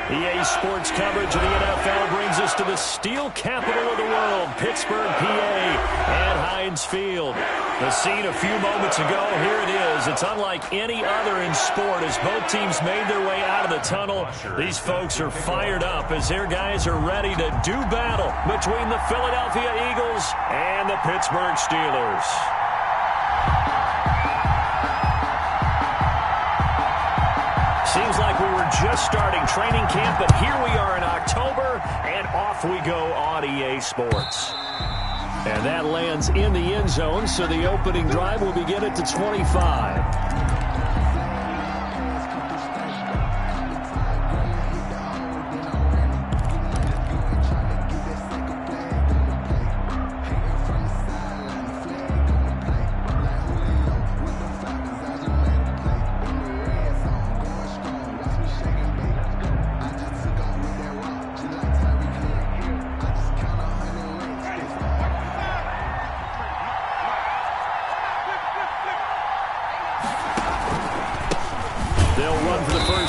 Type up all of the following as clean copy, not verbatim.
EA Sports coverage of the NFL brings us to the steel capital of the world, Pittsburgh, PA, at Heinz Field. The scene a few moments ago, here it is. It's unlike any other in sport as both teams made their way out of the tunnel. These folks are fired up as their guys are ready to do battle between the Philadelphia Eagles and the Pittsburgh Steelers. Seems like we were just starting training camp, but here we are in October, and off we go on EA Sports. And that lands in the end zone, so the opening drive will begin at the 25.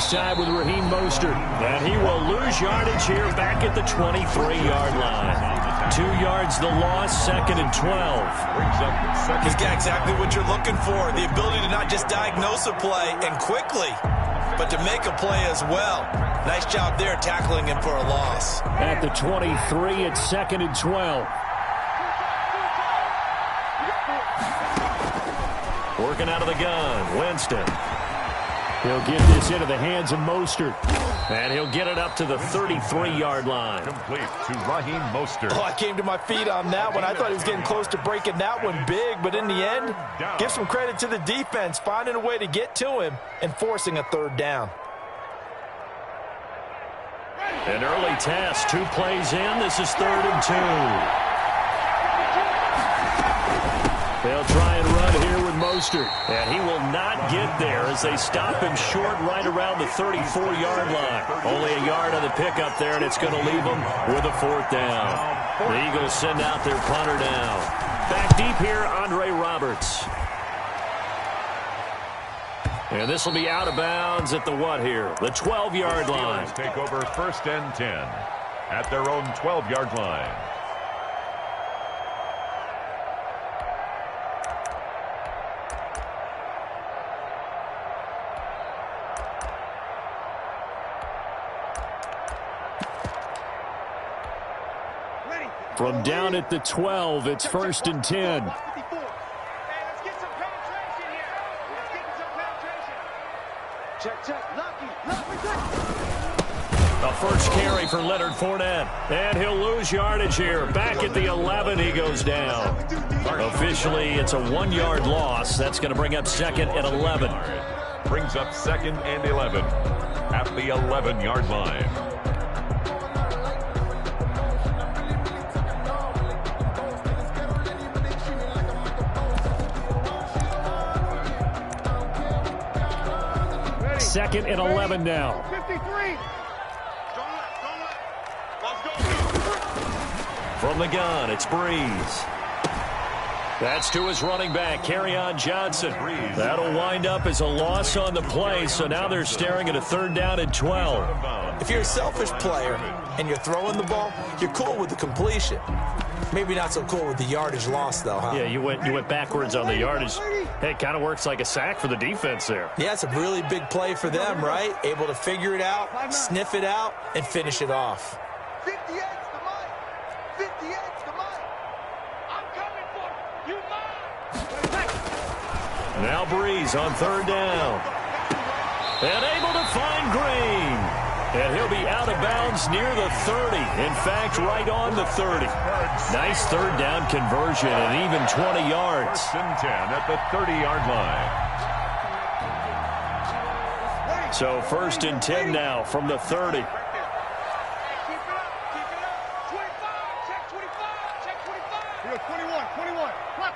Time with Raheem Mostert, and he will lose yardage here back at the 23-yard line. 2 yards the loss, 2nd and 12. He's got exactly what you're looking for, the ability to not just diagnose a play and quickly, but to make a play as well. Nice job there tackling him for a loss. At the 23, it's 2nd and 12. Working out of the gun, Winston. He'll get this into the hands of Mostert. And he'll get it up to the 33-yard line. Complete to Raheem Mostert. Oh, I came to my feet on that one. I thought he was getting close to breaking that one big, but in the end, give some credit to the defense, finding a way to get to him and forcing a 3rd down. An early test, 2 plays in. This is 3rd and 2. They'll try and run here with Mostert. And he will not get there as they stop him short right around the 34-yard line. Only a yard on the pickup there, and it's going to leave him with a 4th down. The Eagles send out their punter now. Back deep here, Andre Roberts. And this will be out of bounds at the what here? The 12-yard line. Take over 1st and 10 at their own 12-yard line. From down at the 12, it's 1st and 10. A first carry for Leonard Fournette. And he'll lose yardage here. Back at the 11, he goes down. Officially, it's a 1-yard loss. That's going to bring up 2nd and 11. Brings up 2nd and 11 at the 11-yard line. Second and 11 now. 53. From the gun, it's Breeze. That's to his running back, Kerryon Johnson. That'll wind up as a loss on the play, so now they're staring at a 3rd down and 12. If you're a selfish player and you're throwing the ball, you're cool with the completion. Maybe not so cool with the yardage loss, though, huh? Yeah, you went backwards on the yardage. Hey, it kind of works like a sack for the defense there. Yeah, it's a really big play for them, right? Able to figure it out, sniff it out, and finish it off. 58's the mic. 58's the mic. I'm coming for you. Now Breeze on 3rd down. And able to find Green. And he'll be out of bounds near the 30. In fact, right on the 30. Nice 3rd down conversion and even 20 yards. 1st and 10 at the 30-yard line. So 1st and 10 now from the 30. Keep it up. Keep it up. 25. Check 25. Check 25. Here, 21. 21. Clock.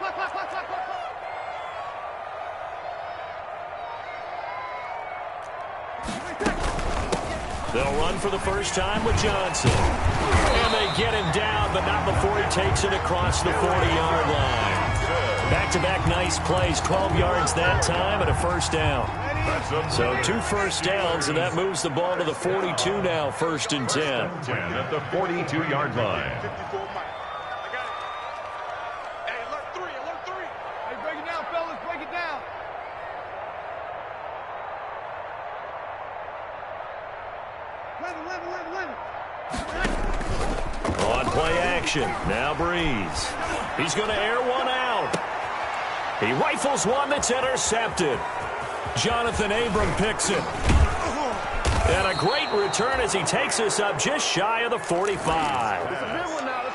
They'll run for the first time with Johnson. And they get him down, but not before he takes it across the 40-yard line. Back-to-back nice plays, 12 yards that time and a first down. So 2 first downs, and that moves the ball to the 42 now, 1st and 10. 10 at the 42-yard line. Hey, alert 3, alert 3. Hey, break it down, fellas, break it down. On play action, now Breeze. He's going to air one out. He rifles one that's intercepted. Jonathan Abram picks it. And a great return as he takes us up just shy of the 45.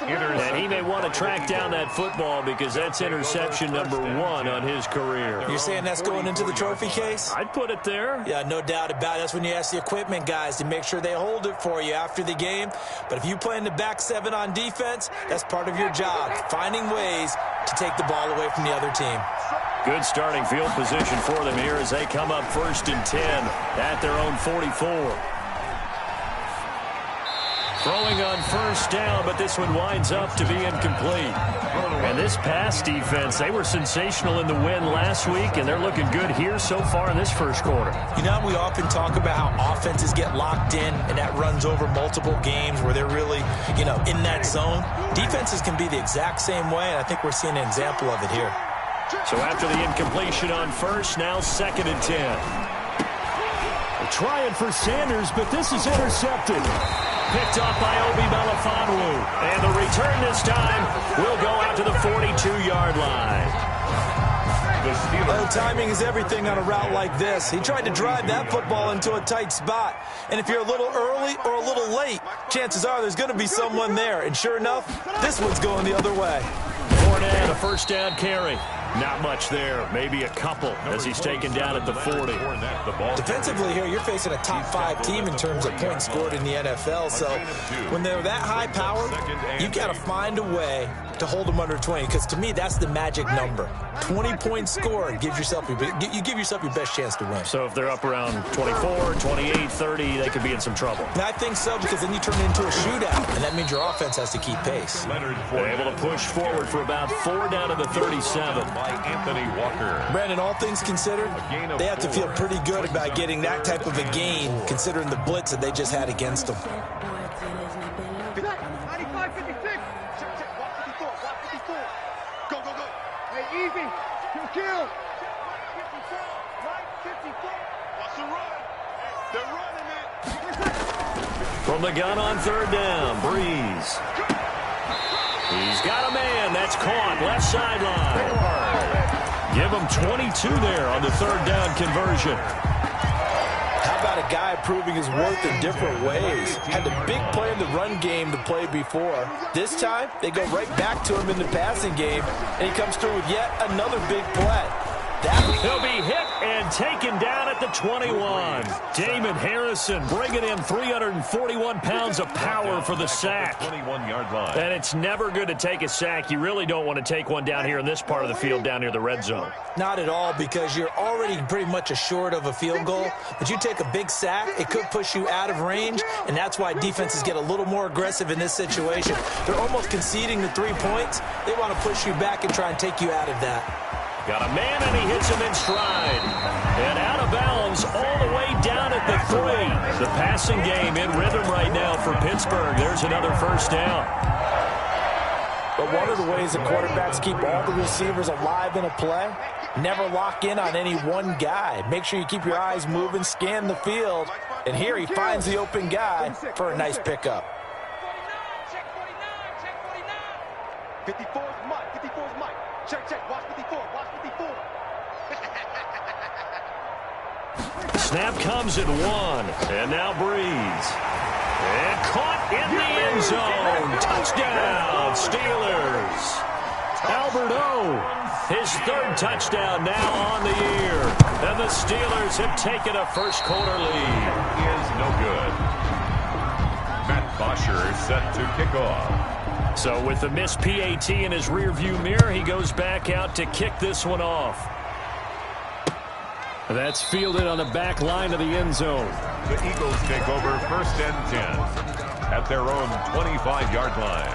And he may want to track down that football because that's interception number 1 on his career. You're saying that's going into the trophy case? I'd put it there. Yeah, no doubt about it. That's when you ask the equipment guys to make sure they hold it for you after the game. But if you play in the back 7 on defense, that's part of your job, finding ways to take the ball away from the other team. Good starting field position for them here as they come up 1st and 10 at their own 44. Throwing on 1st down, but this one winds up to be incomplete. And this pass defense, they were sensational in the win last week, and they're looking good here so far in this 1st quarter. You know, we often talk about how offenses get locked in, and that runs over multiple games where they're really, in that zone. Defenses can be the exact same way, and I think we're seeing an example of it here. So after the incompletion on 1st, now 2nd and 10. They're trying for Sanders, but this is intercepted. Picked up by Gmakaveli05's. And the return this time will go out to the 42-yard line. Oh, timing is everything on a route like this. He tried to drive that football into a tight spot. And if you're a little early or a little late, chances are there's going to be someone there. And sure enough, this one's going the other way. Fournette, a 1st down carry. Not much there, maybe a couple as he's taken down at the 40. Defensively here, you're facing a top 5 team in terms of points scored in the NFL. So when they're that high powered, you got to find a way to hold them under 20, because to me, that's the magic number. 20 points scored gives yourself you give yourself your best chance to win. So if they're up around 24, 28, 30, they could be in some trouble. And I think so, because then you turn it into a shootout, and that means your offense has to keep pace. They're able to push forward for about 4 down to the 37. By Anthony Walker. Brandon, all things considered, they have to feel pretty good about getting that type of a gain, considering the blitz that they just had against them. 95, 56. Check. Watch 54. Watch 54. Go. Hey, easy. Kill. 54. Right, 54. Watch the run. They're running it. From the gun on 3rd down, Breeze. He's got a man. That's caught. Left sideline. Give him 22 there on the 3rd down conversion. How about a guy proving his worth in different ways? Had the big play in the run game to play before. This time, they go right back to him in the passing game, and he comes through with yet another big play. He'll be hit and taken down at the 21. Damon Harrison bringing in 341 pounds of power for the sack. 21-yard line. And it's never good to take a sack. You really don't want to take one down here in this part of the field, down near the red zone. Not at all, because you're already pretty much assured of a field goal. But you take a big sack, it could push you out of range, and that's why defenses get a little more aggressive in this situation. They're almost conceding the 3 points. They want to push you back and try and take you out of that. Got a man, and he hits him in stride. And out of bounds all the way down at the 3. The passing game in rhythm right now for Pittsburgh. There's another 1st down. But one of the ways the quarterbacks keep all the receivers alive in a play, never lock in on any one guy. Make sure you keep your eyes moving, scan the field. And here he finds the open guy for a nice pickup. 54's Mike. 54's Mike. Check. Watch 54. Watch 54. Snap comes at 1. And now Breeze. And caught in the end zone. Touchdown, Steelers. Albert O, his 3rd touchdown now on the year. And the Steelers have taken a 1st quarter lead. Is no good. Matt Bosher is set to kick off. So with the missed PAT in his rearview mirror, he goes back out to kick this one off. That's fielded on the back line of the end zone. The Eagles take over 1st and 10 at their own 25-yard line.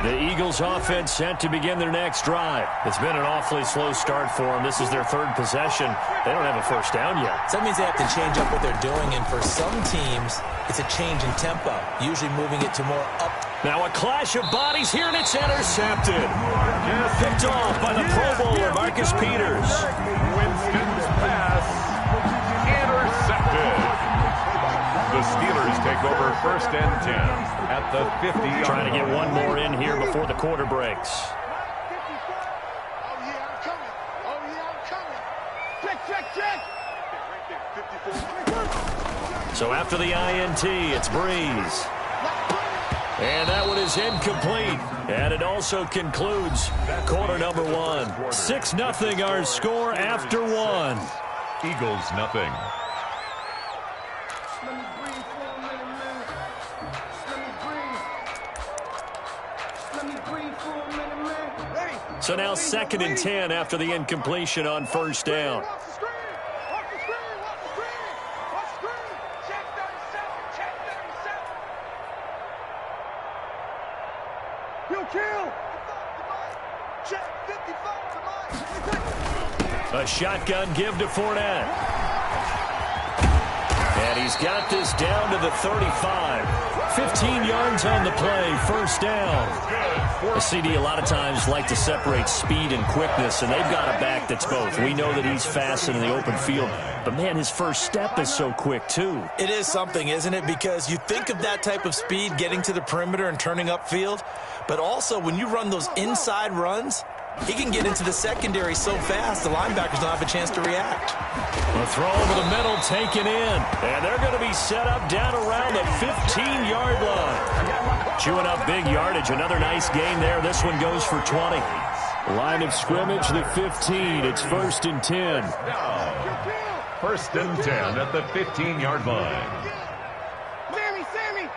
The Eagles offense set to begin their next drive. It's been an awfully slow start for them. This is their third possession. They don't have a first down yet. So that means they have to change up what they're doing, and for some teams, it's a change in tempo, usually moving it to more up. Now a clash of bodies here, and it's intercepted. Picked off by the Pro Bowler, Marcus Peters. Winston's pass intercepted. The Steelers take over 1st and 10 at the 50. Trying to get one more in here before the quarter breaks. Oh, yeah, I'm coming. Oh, yeah, I'm coming. Check. Right there, 54. So after the INT, it's Breeze. And that one is incomplete. And it also concludes quarter number one. 6-0 our score after one. Eagles nothing. So now 2nd and 10 after the incompletion on first down. A shotgun give to Fournette. And he's got this down to the 35. 15 yards on the play, first down. The CD a lot of times like to separate speed and quickness, and they've got a back that's both. We know that he's fast in the open field, but man, his first step is so quick too. It is something, isn't it? Because you think of that type of speed getting to the perimeter and turning upfield, but also when you run those inside runs, he can get into the secondary so fast, the linebackers don't have a chance to react. A throw over the middle taken in, and they're going to be set up down around the 15-yard line. Chewing up big yardage, another nice gain there. This one goes for 20. Line of scrimmage, the 15. It's 1st and 10. 1st and 10 at the 15-yard line. Sammy!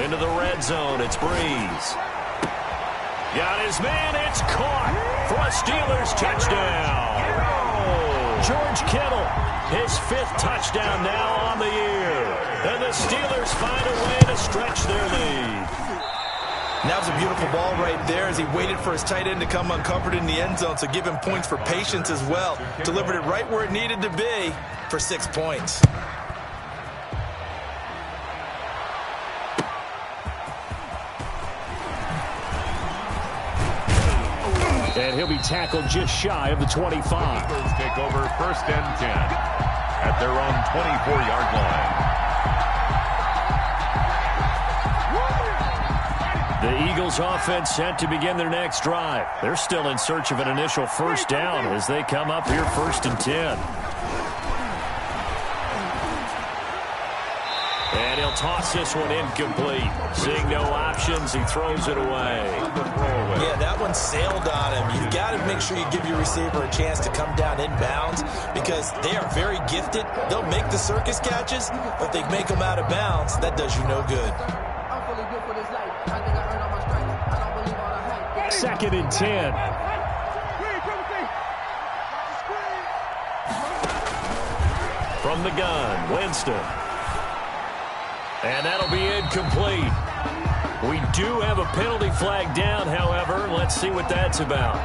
Into the red zone, it's Breeze. Got his man, it's caught for a Steelers touchdown. George Kittle, his 5th touchdown now on the year. And the Steelers find a way to stretch their lead. And that was a beautiful ball right there as he waited for his tight end to come uncovered in the end zone, so give him points for patience as well. Delivered it right where it needed to be for 6 points. And he'll be tackled just shy of the 25. Eagles take over 1st and 10 at their own 24-yard line. The Eagles offense set to begin their next drive. They're still in search of an initial first down as they come up here 1st and 10. And he'll toss this one incomplete. Seeing no options, he throws it away. Yeah, that one sailed on him. You've got to make sure you give your receiver a chance to come down inbounds because they are very gifted. They'll make the circus catches, but they make them out of bounds. That does you no good. 2nd and 10. From the gun, Winston. And that'll be incomplete. We do have a penalty flag down, however. Let's see what that's about.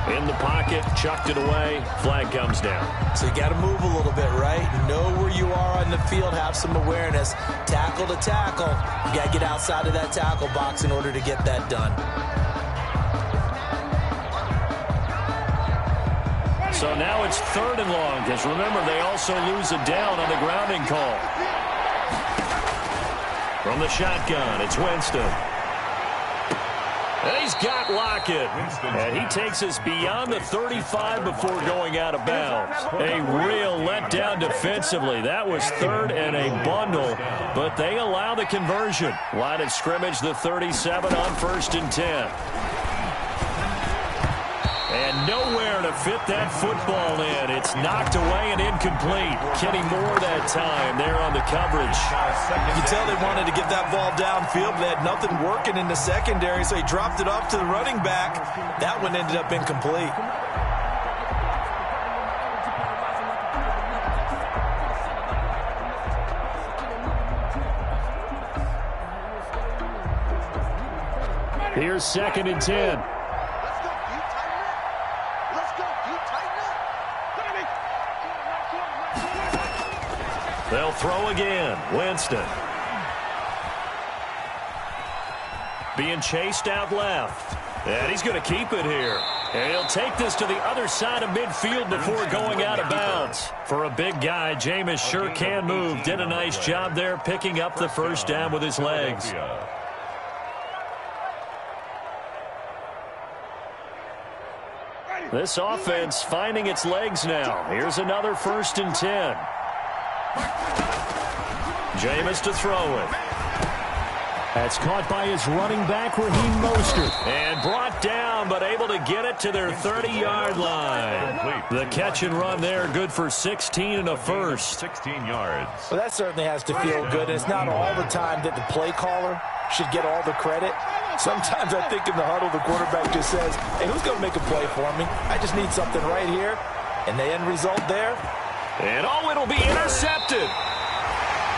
In the pocket, chucked it away, flag comes down. So you got to move a little bit, right? Know where you are on the field, have some awareness. Tackle to tackle. You got to get outside of that tackle box in order to get that done. So now it's 3rd and long, because remember, they also lose a down on the grounding call. From the shotgun, it's Winston. And he's got Lockett. And he takes us beyond the 35 before going out of bounds. A real letdown defensively. That was 3rd and a bundle, but they allow the conversion. Line of scrimmage, the 37 on 1st and 10. And nowhere to fit that football in. It's knocked away and incomplete. Kenny Moore that time there on the coverage. You can tell they wanted to get that ball downfield. They had nothing working in the secondary, so he dropped it off to the running back. That one ended up incomplete. Here's 2nd and 10. Let's go. You tighten up. Let's go. You tighten up. They'll throw again. Winston. Being chased out left. And he's going to keep it here. And he'll take this to the other side of midfield before going out of bounds. For a big guy, Jameis sure can move. Did a nice job there picking up the first down with his legs. This offense finding its legs now. Here's another 1st and 10. Jameis to throw it. That's caught by his running back, Raheem Mostert. And brought down, but able to get it to their 30-yard line. The catch and run there, good for 16 and a first. 16 yards. Well, that certainly has to feel good. It's not all the time that the play caller should get all the credit. Sometimes I think in the huddle, the quarterback just says, hey, who's going to make a play for me? I just need something right here. And the end result there. And it'll be intercepted.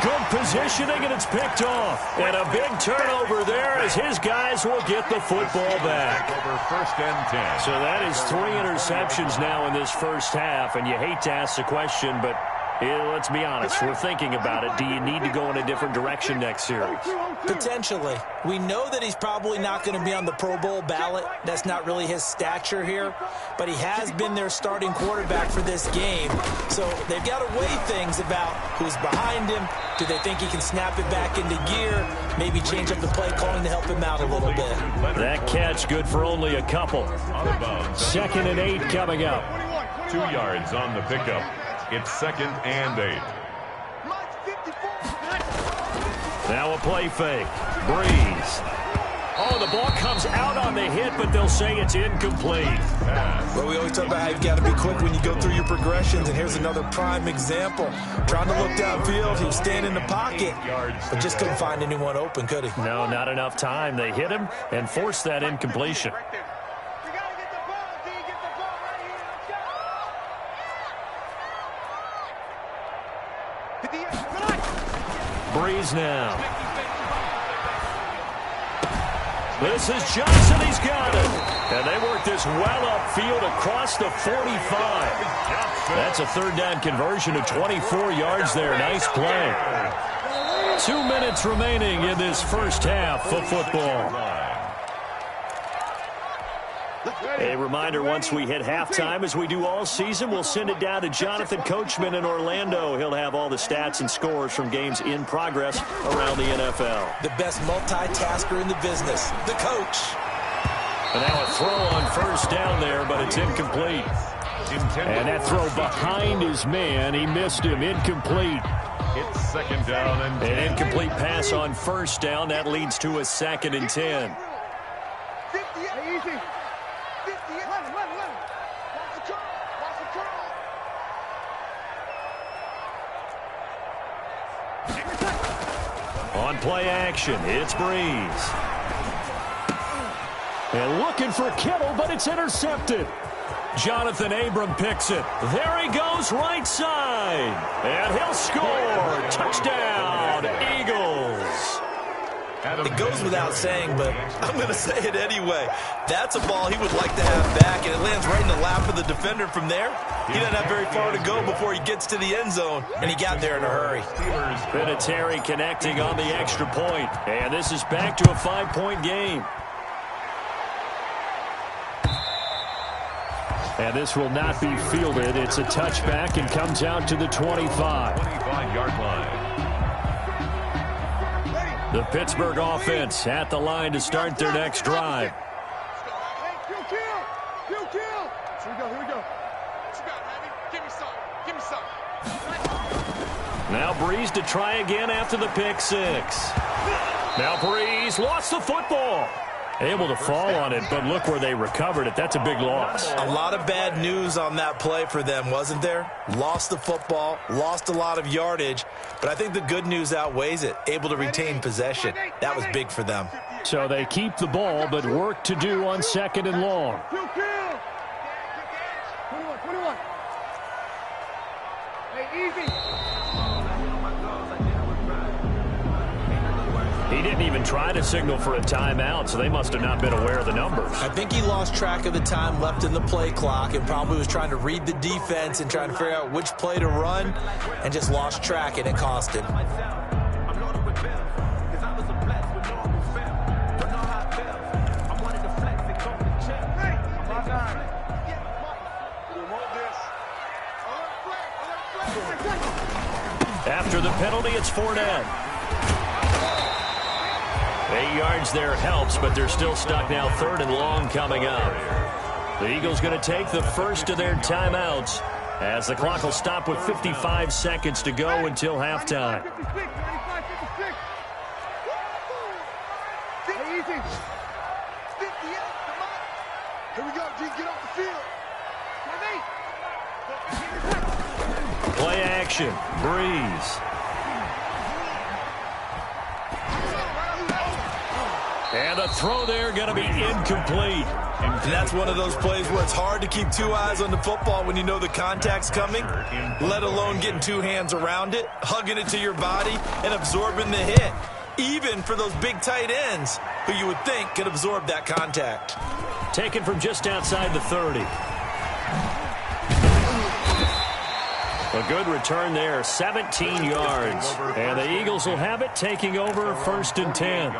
Good positioning, and it's picked off. And a big turnover there as his guys will get the football back. Over 1st and 10. So that is 3 interceptions now in this first half. And you hate to ask the question, but let's be honest. We're thinking about it. Do you need to go in a different direction next series? Potentially. We know that he's probably not going to be on the Pro Bowl ballot. That's not really his stature here. But he has been their starting quarterback for this game. So they've got to weigh things about who's behind him. Do they think he can snap it back into gear? Maybe change up the play calling to help him out a little bit. That catch good for only a couple. 2nd and 8 coming up. 2 yards on the pickup. It's 2nd and 8. Now a play fake. Breeze. Oh, the ball comes out on the hit, but they'll say it's incomplete. Well, we always talk about how you've got to be quick when you go through your progressions, and here's another prime example. Trying to look downfield, he was staying in the pocket, but just couldn't find anyone open, could he? No, not enough time. They hit him and forced that incompletion. Breeze now. This is Johnson. He's got it. And they work this well upfield across the 45. That's a 3rd down conversion of 24 yards there. Nice play. 2 minutes remaining in this first half of football. A reminder, once we hit halftime, as we do all season, we'll send it down to Jonathan Coachman in Orlando. He'll have all the stats and scores from games in progress around the NFL. The best multitasker in the business, the coach. And now a throw on 1st down there, but it's incomplete. And that throw behind his man, he missed him, incomplete. It's 2nd down and 10. An incomplete pass on 1st down. That leads to a 2nd and 10. On play action, it's Breeze. And looking for Kittle, but it's intercepted. Jonathan Abram picks it. There he goes, right side. And he'll score. Touchdown, Eagles. It goes without saying, but I'm going to say it anyway. That's a ball he would like to have back, and it lands right in the lap of the defender from there. He doesn't have very far to go before he gets to the end zone, and he got there in a hurry. Vinatieri connecting on the extra point, and this is back to a 5-point game. And this will not be fielded. It's a touchback and comes out to the 25. 25-yard line. The Pittsburgh offense at the line to start their next drive. Here we go. What you got, Randy? Give me some. Now Breeze to try again after the pick six. Now Breeze lost the football. Able to fall on it, but look where they recovered it. That's a big loss. A lot of bad news on that play for them, wasn't there? Lost the football, lost a lot of yardage, but I think the good news outweighs it. Able to retain possession. That was big for them. So they keep the ball, but work to do on 2nd and long. 21. Hey, easy. He didn't even try to signal for a timeout, so they must have not been aware of the numbers. I think he lost track of the time left in the play clock and probably was trying to read the defense and trying to figure out which play to run and just lost track, and it cost him. After the penalty, it's Fournette. 8 yards there helps, but they're still stuck now. 3rd and long coming up. The Eagles going to take the first of their timeouts as the clock will stop with 55 seconds to go until halftime. Here we go, G. Get off the field. Play action. Breeze. And the throw there going to be incomplete. And that's one of those plays where it's hard to keep 2 eyes on the football when you know the contact's coming, let alone getting 2 hands around it, hugging it to your body, and absorbing the hit. Even for those big tight ends who you would think could absorb that contact. Taken from just outside the 30. A good return there, 17 yards. And the Eagles will have it, taking over 1st and 10.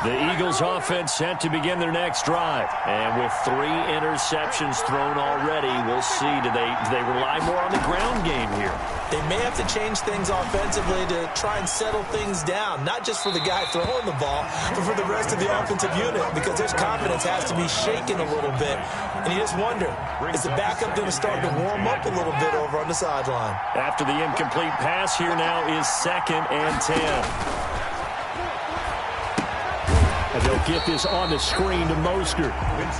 The Eagles offense set to begin their next drive. And with 3 interceptions thrown already, we'll see. Do they rely more on the ground game here? They may have to change things offensively to try and settle things down, not just for the guy throwing the ball, but for the rest of the offensive unit, because their confidence has to be shaken a little bit. And you just wonder, is the backup going to start to warm up a little bit over on the sideline? After the incomplete pass, here now is 2nd and 10. And they'll get this on the screen to Mostert.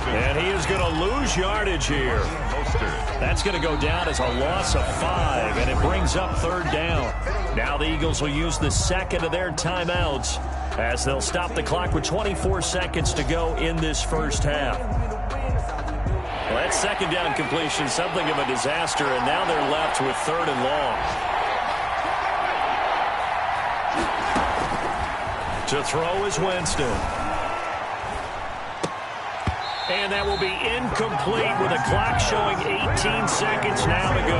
And he is going to lose yardage here. That's going to go down as a loss of 5, and it brings up 3rd down. Now the Eagles will use the 2nd of their timeouts as they'll stop the clock with 24 seconds to go in this first half. Well, that 2nd down completion, something of a disaster, and now they're left with 3rd and long. To throw is Winston. And that will be incomplete with a clock showing 18 seconds now to go.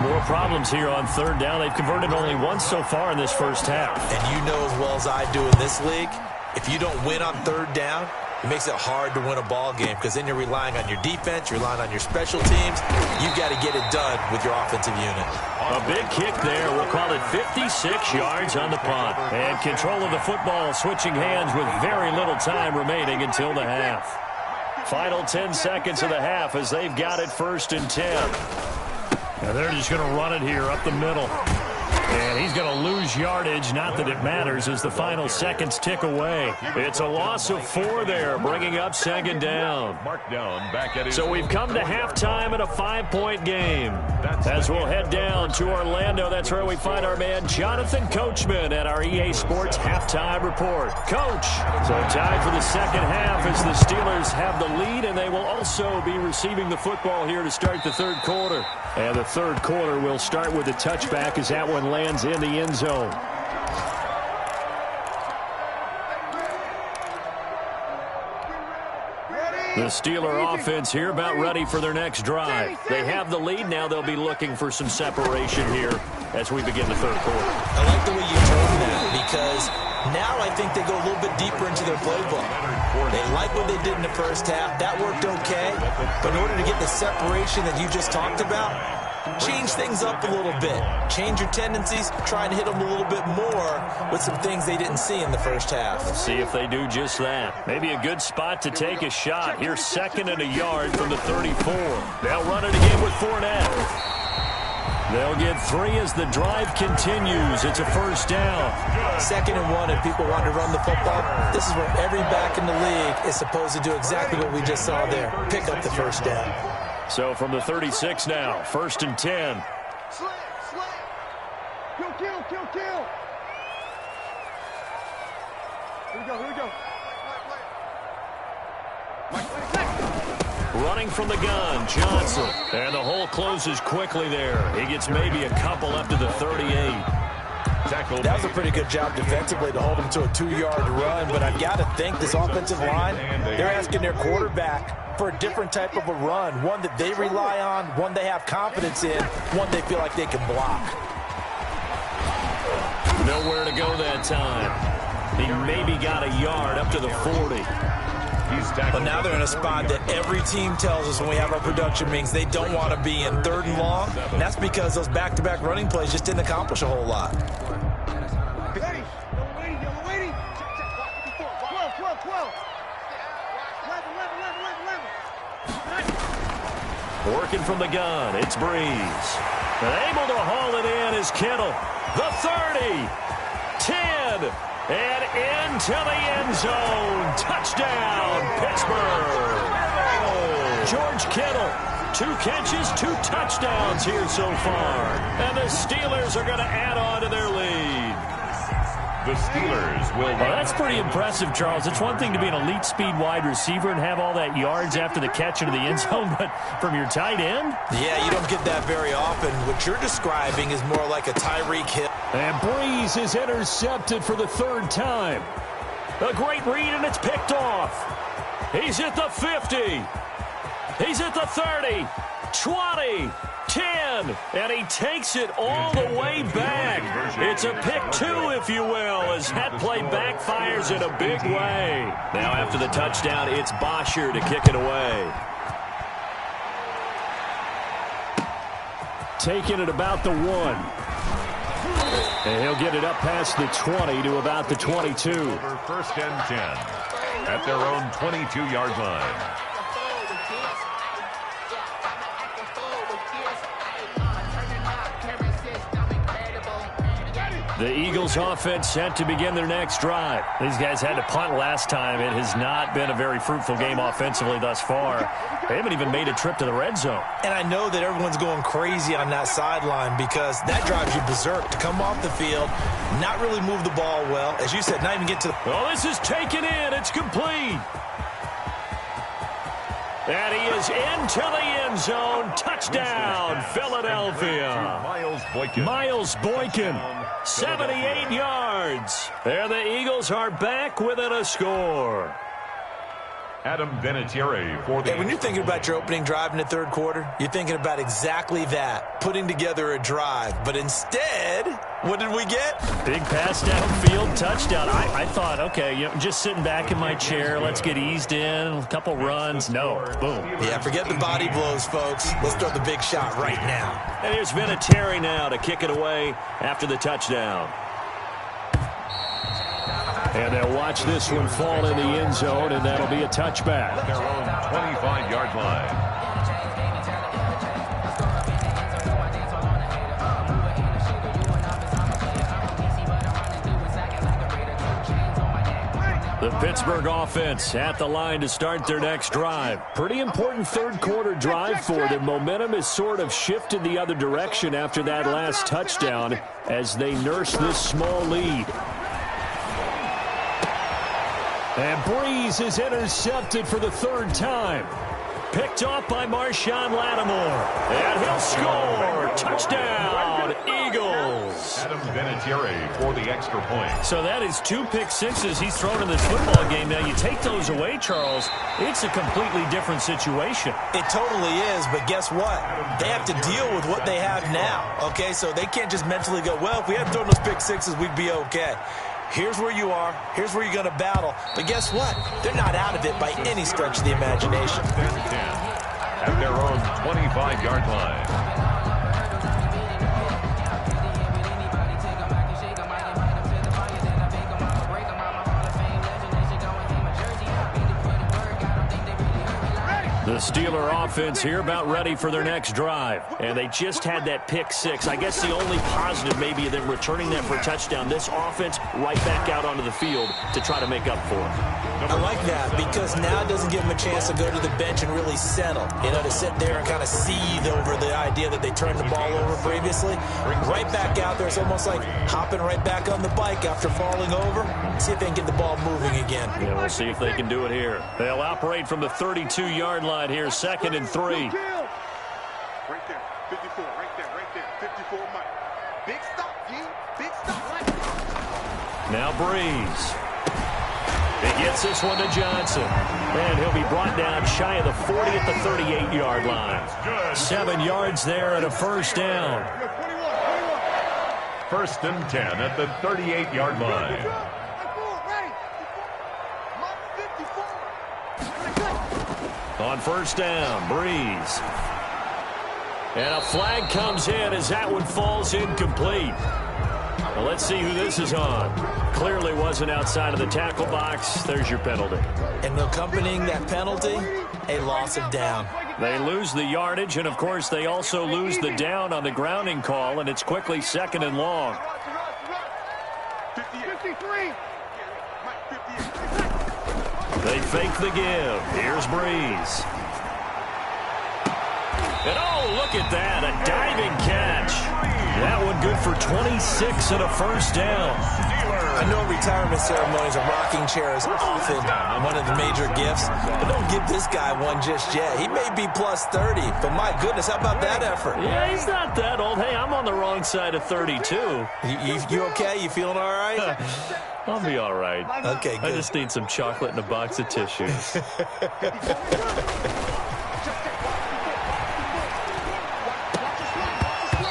More problems here on 3rd down. They've converted only once so far in this first half. And you know as well as I do in this league, if you don't win on 3rd down, it makes it hard to win a ball game because then you're relying on your defense, you're relying on your special teams. You've got to get it done with your offensive unit. A big kick there. We'll call it 56 yards on the punt. And control of the football switching hands with very little time remaining until the half. Final 10 seconds of the half as they've got it 1st and 10. And they're just going to run it here up the middle. And he's going to lose yardage, not that it matters, as the final seconds tick away. It's a loss of 4 there, bringing up 2nd down. So we've come to halftime in a 5-point game. As we'll head down to Orlando, that's where we find our man Jonathan Coachman at our EA Sports Halftime Report. Coach, so time for the 2nd half as the Steelers have the lead, and they will also be receiving the football here to start the 3rd quarter. And the 3rd quarter will start with a touchback as that one lands in the end zone. The Steeler offense here about ready for their next drive. They have the lead. Now they'll be looking for some separation here as we begin the 3rd quarter. I like the way you told that because now I think they go a little bit deeper into their playbook. They like what they did in the first half. That worked okay. But in order to get the separation that you just talked about, change things up a little bit. Change your tendencies. Try and hit them a little bit more with some things they didn't see in the first half. Let's see if they do just that. Maybe a good spot to take a shot. Here's 2nd and a yard from the 34. They'll run it again with Fournette. They'll get 3 as the drive continues. It's a 1st down. 2nd and 1, and people want to run the football. This is where every back in the league is supposed to do exactly what we just saw there. Pick up the 1st down. So from the 36 now, 1st and 10. Slam. Kill. Here we go. Running from the gun, Johnson. And the hole closes quickly there. He gets maybe a couple up to the 38. tackle. That was a pretty good job defensively to hold them to a 2-yard run, but I've got to think this offensive line, they're asking their quarterback for a different type of a run, one that they rely on, one they have confidence in, one they feel like they can block. Nowhere to go that time. He maybe got a yard up to the 40. But now they're in a spot that every team tells us when we have our production meetings they don't want to be in, 3rd and long. And that's because those back-to-back running plays just didn't accomplish a whole lot. Working from the gun, it's Breeze. And able to haul it in is Kittle. The 30, 10, and into the end zone. Touchdown, Pittsburgh. George Kittle, 2 catches, 2 touchdowns here so far. And the Steelers are going to add on to their lead. The Steelers will. Well, that's pretty impressive, Charles. It's one thing to be an elite speed wide receiver and have all that yards after the catch into the end zone, but from your tight end? Yeah, you don't get that very often. What you're describing is more like a Tyreek Hill. And Breeze is intercepted for the 3rd time. A great read, and it's picked off. He's at the 50. He's at the 30, 20, 10, and he takes it all the way back. It's a pick 2, if you will, as that play backfires in a big way. Now after the touchdown, it's Bosher to kick it away. Taking it about the 1. And he'll get it up past the 20 to about the 22. Over 1st and 10 at their own 22-yard line. The Eagles offense set to begin their next drive. These guys had to punt last time. It has not been a very fruitful game offensively thus far. They haven't even made a trip to the red zone. And I know that everyone's going crazy on that sideline because that drives you berserk to come off the field, not really move the ball well. As you said, not even get to the... Oh, this is taken in. It's complete. And he is into the end zone. Touchdown, Philadelphia. Miles Boykin, 78 yards. There the Eagles are back within a score. Adam Vinatieri for the... Hey, when you're thinking about your opening drive in the 3rd quarter, you're thinking about exactly that, putting together a drive. But instead, what did we get? Big pass downfield, touchdown. I thought, okay, just sitting back in my chair, let's get eased in, a couple runs. No, boom. Yeah, forget the body blows, folks. Let's throw the big shot right now. And here's Vinatieri now to kick it away after the touchdown. And they'll watch this one fall in the end zone, and that'll be a touchback. Their own 25-yard line. The Pittsburgh offense at the line to start their next drive. Pretty important 3rd quarter drive for them. Momentum has sort of shifted the other direction after that last touchdown as they nurse this small lead. And Breeze is intercepted for the 3rd time. Picked off by Marshawn Lattimore. And he'll score. Touchdown, Eagles. Adam Vinatieri for the extra point. So that is 2 pick sixes he's thrown in this football game. Now, you take those away, Charles, it's a completely different situation. It totally is, but guess what? They have to deal with what they have now, okay? So they can't just mentally go, well, if we hadn't thrown those pick sixes, we'd be okay. Here's where you are. Here's where you're going to battle. But guess what? They're not out of it by any stretch of the imagination. 10 at their own 25-yard line. The Steeler offense here about ready for their next drive. And they just had that pick 6. I guess the only positive maybe of them returning that for a touchdown. This offense right back out onto the field to try to make up for it. I like that because now it doesn't give them a chance to go to the bench and really settle. You know, to sit there and kind of seethe over the idea that they turned the ball over previously. Right back out there. It's almost like hopping right back on the bike after falling over. See if they can get the ball moving again. Yeah, we'll see if they can do it here. They'll operate from the 32-yard line here, 2nd and 3. Right there, 54, right there, 54, Mike. Big stop, G. Big stop. Now Breeze. He gets this one to Johnson. And he'll be brought down shy of the 40 at the 38-yard line. 7 yards there and a first down. First and 10 at the 38-yard line. On first down, Breeze. And a flag comes in as that one falls incomplete. Well, let's see who this is on. Clearly wasn't outside of the tackle box. There's your penalty. And accompanying that penalty, a loss of down. They lose the yardage, and, of course, they also lose the down on the grounding call, and it's quickly 2nd and long. 53. They fake the give. Here's Breeze. And, oh, look at that, a diving catch. That one good for 26 and a first down. I know retirement ceremonies and rocking chairs are often one of the major gifts, but don't give this guy one just yet. He may be plus 30, but my goodness, how about that effort? Yeah, he's not that old. Hey, I'm on the wrong side of 32. You okay? You feeling all right? I'll be all right. Okay, good. I just need some chocolate and a box of tissues.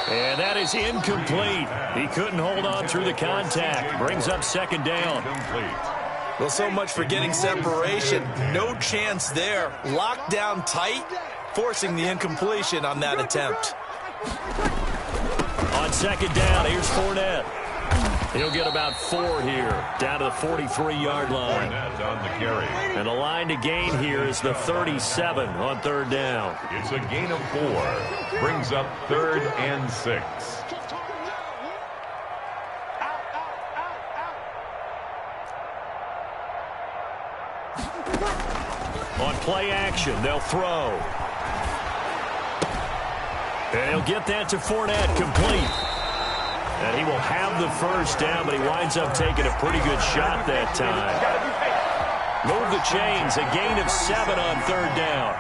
And that is incomplete. He couldn't hold on through the contact. Brings up 2nd down. Well, so much for getting separation. No chance there. Locked down tight, forcing the incompletion on that attempt. On 2nd down, here's Fournette. He'll get about 4 here, down to the 43-yard line. On the carry. And the line to gain here is the 37 on 3rd down. It's a gain of 4. Brings up 3rd and 6. On play action, they'll throw. And he'll get that to Fournette, complete. And he will have the first down, but he winds up taking a pretty good shot that time. Move the chains, a gain of 7 on 3rd down.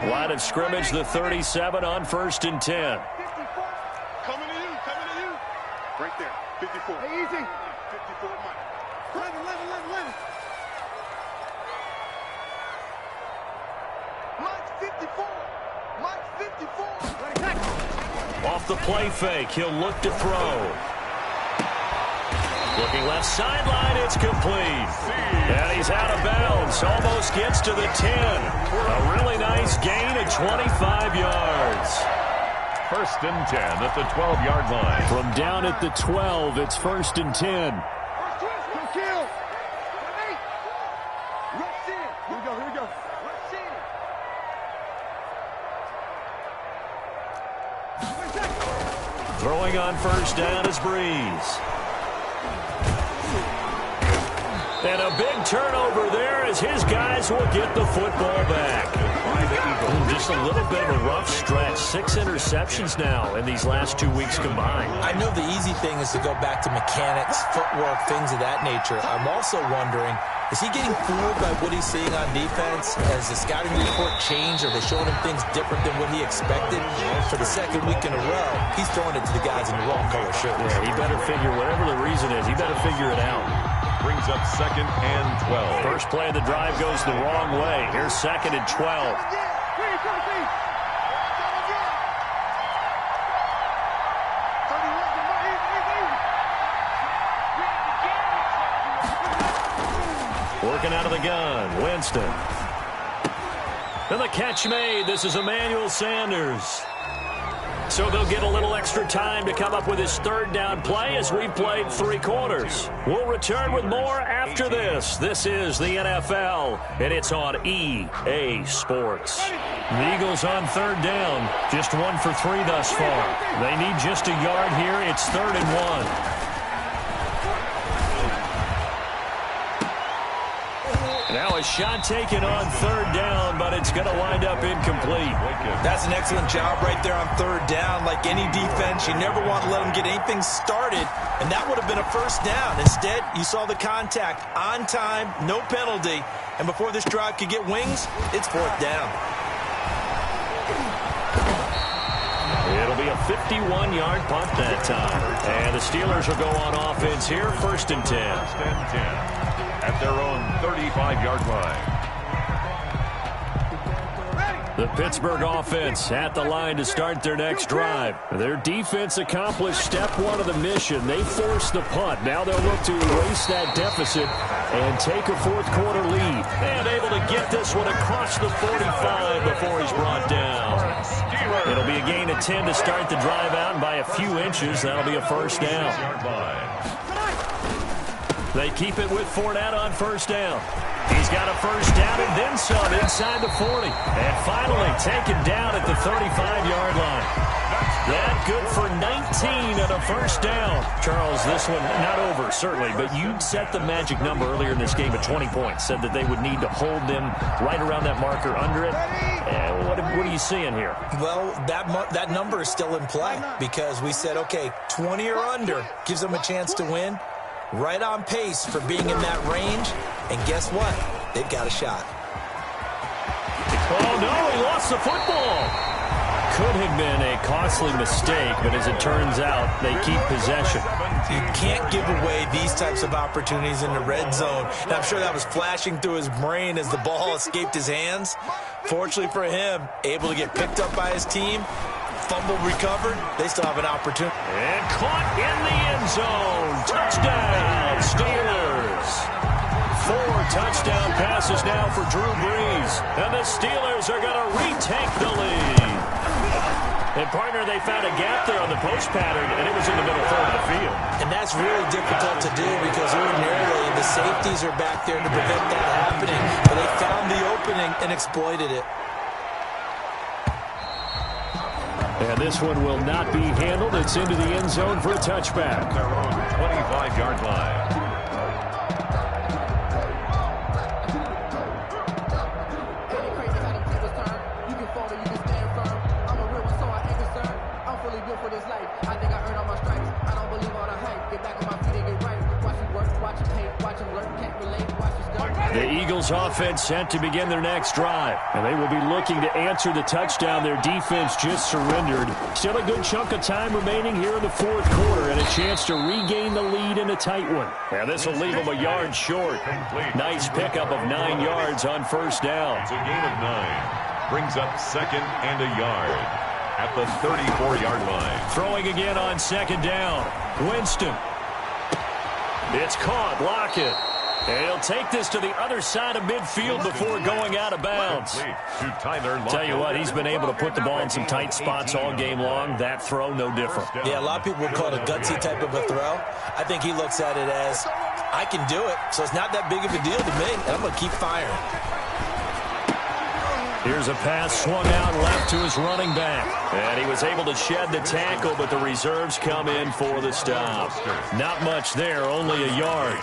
Line of scrimmage, the 37 on 1st and 10. Coming to you. Right there, 54. Hey, easy. 54, Mike. 11. Mike's 54. Off the play fake, he'll look to throw. Looking left sideline, it's complete. And he's out of bounds, almost gets to the 10. A really nice gain of 25 yards. First and 10 at the 12-yard line. From down at the 12, it's 1st and 10. Here we go. Throwing on 1st down is Breeze. And a big turnover there as his guys will get the football back. Just a little bit of a rough stretch. 6 interceptions now in these last 2 weeks combined. I know the easy thing is to go back to mechanics, footwork, things of that nature. I'm also wondering, is he getting fooled by what he's seeing on defense? Has the scouting report changed? Are they showing him things different than what he expected? For the 2nd week in a row, he's throwing it to the guys in the wrong color shirt. Yeah, he better figure, whatever the reason is, he better figure it out. Brings up 2nd and 12. First play of the drive goes the wrong way. Here's 2nd and 12. Working out of the gun, Winston. And the catch made. This is Emmanuel Sanders. So they'll get a little extra time to come up with his 3rd down play as we've played 3 quarters. We'll return with more after this. This is the NFL, and it's on EA Sports. The Eagles on 3rd down. Just 1 for 3 thus far. They need just a yard here. It's 3rd and 1. Now a shot taken on 3rd down, but it's going to wind up incomplete. That's an excellent job right there on 3rd down. Like any defense, you never want to let them get anything started, and that would have been a first down. Instead, you saw the contact on time, no penalty, and before this drive could get wings, it's 4th down. a 51-yard punt that time. And the Steelers will go on offense here, 1st and 10. 1st and 10 at their own 35-yard line. The Pittsburgh offense at the line to start their next drive. Their defense accomplished step 1 of the mission. They forced the punt. Now they'll look to erase that deficit and take a fourth-quarter lead. And able to get this one across the 45 before he's brought down. It'll be a gain of 10 to start the drive out, and by a few inches, that'll be a first down. They keep it with Fournette on first down. He's got a first down and then some inside the 40. And finally taken down at the 35-yard line. That good for 19 and a first down. Charles, this one not over, certainly, but you set the magic number earlier in this game at 20 points. Said that they would need to hold them right around that marker under it. What are you seeing here? Well, that number is still in play because we said, okay, 20 or under gives them a chance to win. Right on pace for being in that range. And guess what? They've got a shot. Oh, no, he lost the football. Could have been a costly mistake, but as it turns out, they keep possession. You can't give away these types of opportunities in the red zone. And I'm sure that was flashing through his brain as the ball escaped his hands. Fortunately for him, able to get picked up by his team. Fumble recovered. They still have an opportunity. And caught in the end zone. Touchdown, Steelers. 4 touchdown passes now for Drew Brees. And the Steelers are going to retake the lead. And, partner, they found a gap there on the post pattern, and it was in the middle third of the field. And that's really difficult to do because ordinarily the safeties are back there to prevent that happening. But they found the opening and exploited it. And this one will not be handled. It's into the end zone for a touchback. Their own 25-yard line. The Eagles offense set to begin their next drive. And they will be looking to answer the touchdown their defense just surrendered. Still a good chunk of time remaining here in the fourth quarter and a chance to regain the lead in a tight one. Now this will leave them a yard short. Nice pickup of 9 yards on first down. It's a gain of 9. Brings up 2nd and a yard at the 34-yard line. Throwing again on 2nd down. Winston. It's caught. Lockett. And he'll take this to the other side of midfield before going out of bounds. Tell you what, he's been able to put the ball in some tight spots all game long. That throw, no different. Yeah, a lot of people would call it a gutsy type of a throw. I think he looks at it as, I can do it, so it's not that big of a deal to me, and I'm going to keep firing. Here's a pass swung out left to his running back. And he was able to shed the tackle, but the reserves come in for the stop. Not much there, only a yard.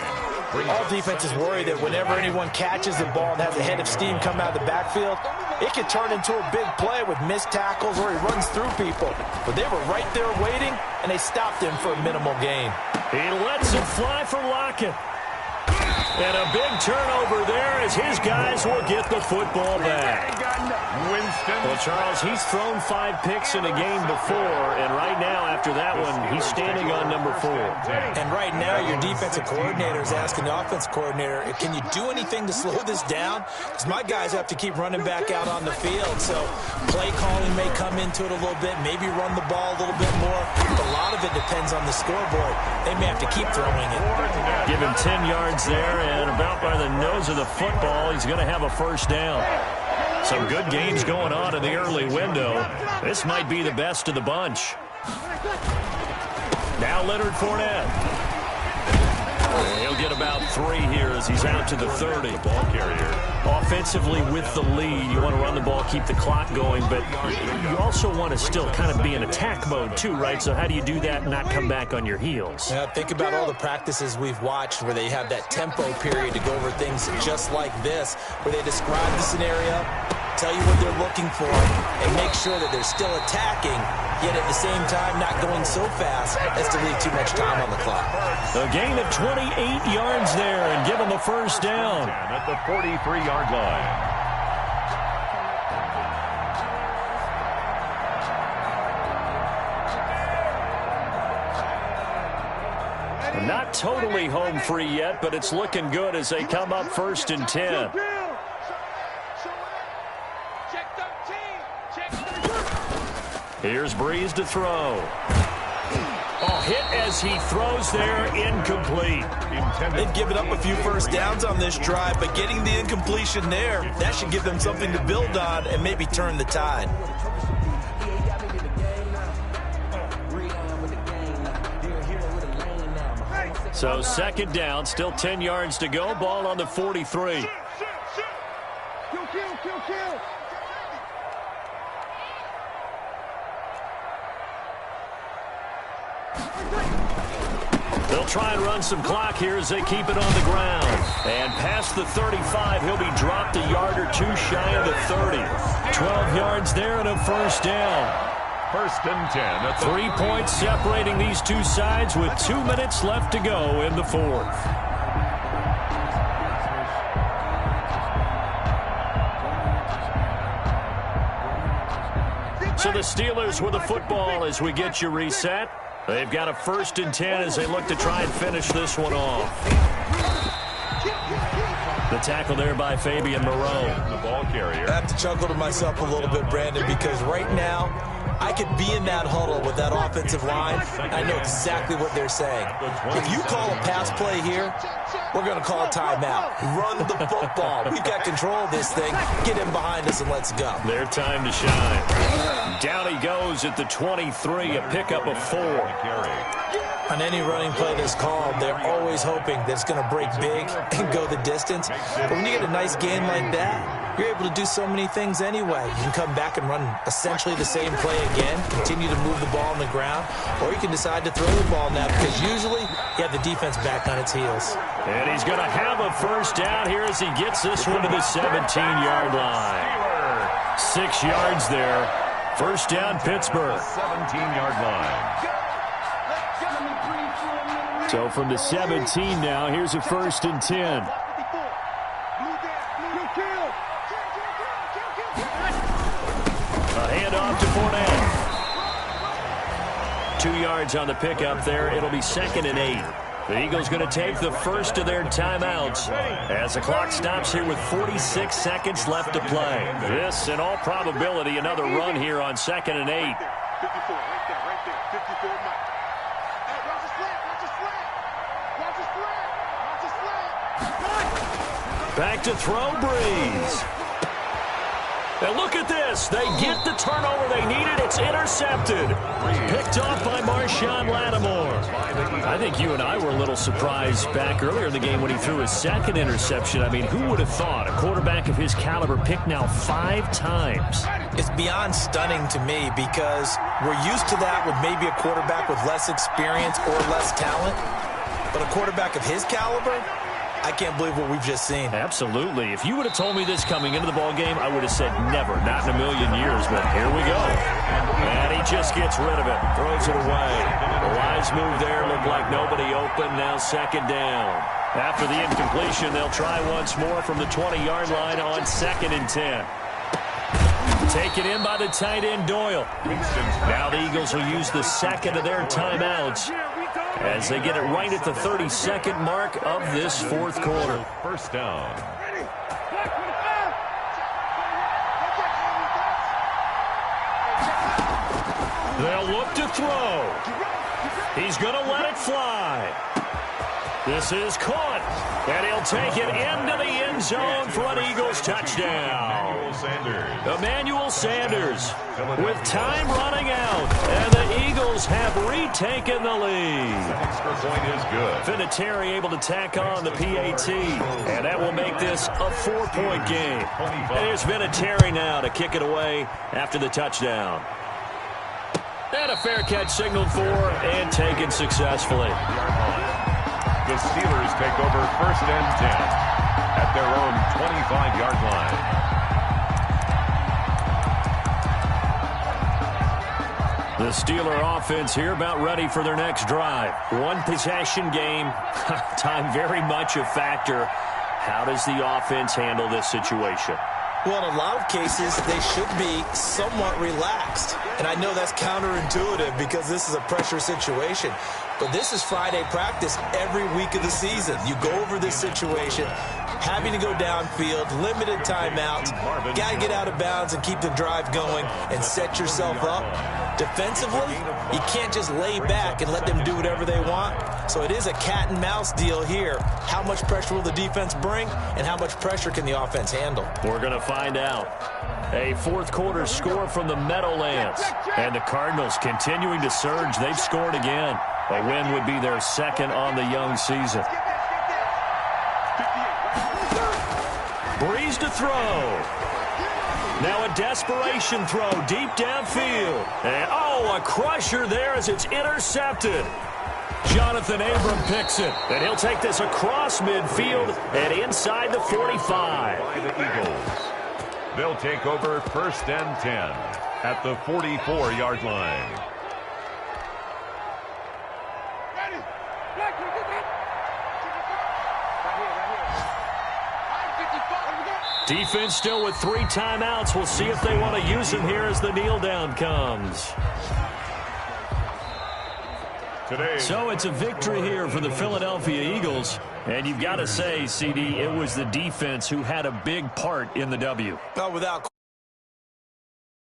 All defenses worry that whenever anyone catches the ball and has a head of steam come out of the backfield, it can turn into a big play with missed tackles or he runs through people. But they were right there waiting, and they stopped him for a minimal gain. He lets it fly for Lockett. And a big turnover there as his guys will get the football back. Winston. Well, Charles, he's thrown 5 picks in a game before, and right now, after that one, he's standing on number 4. And right now, your defensive coordinator is asking the offense coordinator, can you do anything to slow this down? Because my guys have to keep running back out on the field, so play calling may come into it a little bit, maybe run the ball a little bit more. But a lot of it depends on the scoreboard. They may have to keep throwing it. Give him 10 yards there, and about by the nose of the football, he's going to have a first down. Some good games going on in the early window. This might be the best of the bunch. Now Leonard Fournette. He'll get about 3 here as he's out to the 30. Ball carrier. Offensively with the lead, you want to run the ball, keep the clock going, but you also want to still kind of be in attack mode too, right? So how do you do that and not come back on your heels? Yeah, think about all the practices we've watched where they have that tempo period to go over things just like this, where they describe the scenario, tell you what they're looking for, and make sure that they're still attacking, yet at the same time not going so fast as to leave too much time on the clock. A gain of 28 yards there and give them a first down. At the 43-yard line. Not totally home free yet, but it's looking good as they come up 1st and 10. Here's Breeze to throw. Oh, hit as he throws there, incomplete. They've given up a few first downs on this drive, but getting the incompletion there, that should give them something to build on and maybe turn the tide. So 2nd down, still 10 yards to go, ball on the 43. Kill. They'll try and run some clock here as they keep it on the ground. And past the 35, he'll be dropped a yard or two shy of the 30. 12 yards there and a 1st down. 1st and 10. 3 points separating these two sides with 2 minutes left to go in the 4th. So the Steelers with the football as we get you reset. They've got a 1st and 10 as they look to try and finish this one off. The tackle there by Fabian Moreau. The ball carrier. I have to chuckle to myself a little bit, Brandon, because right now I could be in that huddle with that offensive line. I know exactly what they're saying. If you call a pass play here, we're going to call a timeout. Run the football. We've got control of this thing. Get in behind us and let's go. Their time to shine. Down he goes at the 23, a pickup of 4. On any running play that's called, they're always hoping that it's going to break big and go the distance. But when you get a nice game like that, you're able to do so many things anyway. You can come back and run essentially the same play again, continue to move the ball on the ground, or you can decide to throw the ball now because usually you have the defense back on its heels. And he's going to have a 1st down here as he gets this one to the 17-yard line. 6 yards there. 1st down, Pittsburgh. 17-yard line. So from the 17 now, here's a 1st and 10. A handoff to Fournette. 2 yards on the pickup there. It'll be 2nd and 8. The Eagles going to take the first of their timeouts as the clock stops here with 46 seconds left to play. This, in all probability, another run here on 2nd and 8. 54, right there, 54, Mike. Hey, watch the slant. Back to throw, Breeze. And look at this. They get the turnover they needed. It's intercepted. Picked off by Marshawn Lattimore. I think you and I were a little surprised back earlier in the game when he threw his 2nd interception. I mean, who would have thought a quarterback of his caliber picked now 5 times? It's beyond stunning to me because we're used to that with maybe a quarterback with less experience or less talent. But a quarterback of his caliber, I can't believe what we've just seen. Absolutely. If you would have told me this coming into the ball game, I would have said never, not in a million years. But here we go. And he just gets rid of it, throws it away. The wise move there, looked like nobody open. Now 2nd down. After the incompletion, they'll try once more from the 20-yard line on 2nd and 10. Taken in by the tight end, Doyle. Now the Eagles will use the 2nd of their timeouts as they get it right at the 32nd mark of this 4th quarter. 1st down. They'll look to throw. He's going to let it fly. This is caught, and he'll take it into the end zone for an Eagles touchdown. Emmanuel Sanders with time running out, and the Eagles have retaken the lead. Extra point is good. Vinatieri able to tack on the PAT, and that will make this a 4-point game. And here's Vinatieri now to kick it away after the touchdown. And a fair catch signaled for and taken successfully. The Steelers take over 1st and 10 at their own 25-yard line. The Steeler offense here about ready for their next drive. 1 possession game. Time very much a factor. How does the offense handle this situation? Well, in a lot of cases, they should be somewhat relaxed. And I know that's counterintuitive because this is a pressure situation. But this is Friday practice every week of the season. You go over this situation, having to go downfield, limited timeouts, got to get out of bounds and keep the drive going and set yourself up. Defensively, you can't just lay back and let them do whatever they want. So it is a cat and mouse deal here. How much pressure will the defense bring and how much pressure can the offense handle? We're going to find out. A fourth quarter score from the Meadowlands. And the Cardinals continuing to surge. They've scored again. A win would be their second on the young season. Breeze to throw. Now a desperation throw deep downfield. And, a crusher there as it's intercepted. Jonathan Abram picks it. And he'll take this across midfield and inside the 45. By the Eagles. They'll take over 1st and 10 at the 44-yard line. Defense still with 3 timeouts. We'll see if they want to use them here as the kneel down comes. So it's a victory here for the Philadelphia Eagles. And you've got to say, CD, it was the defense who had a big part in the W. Without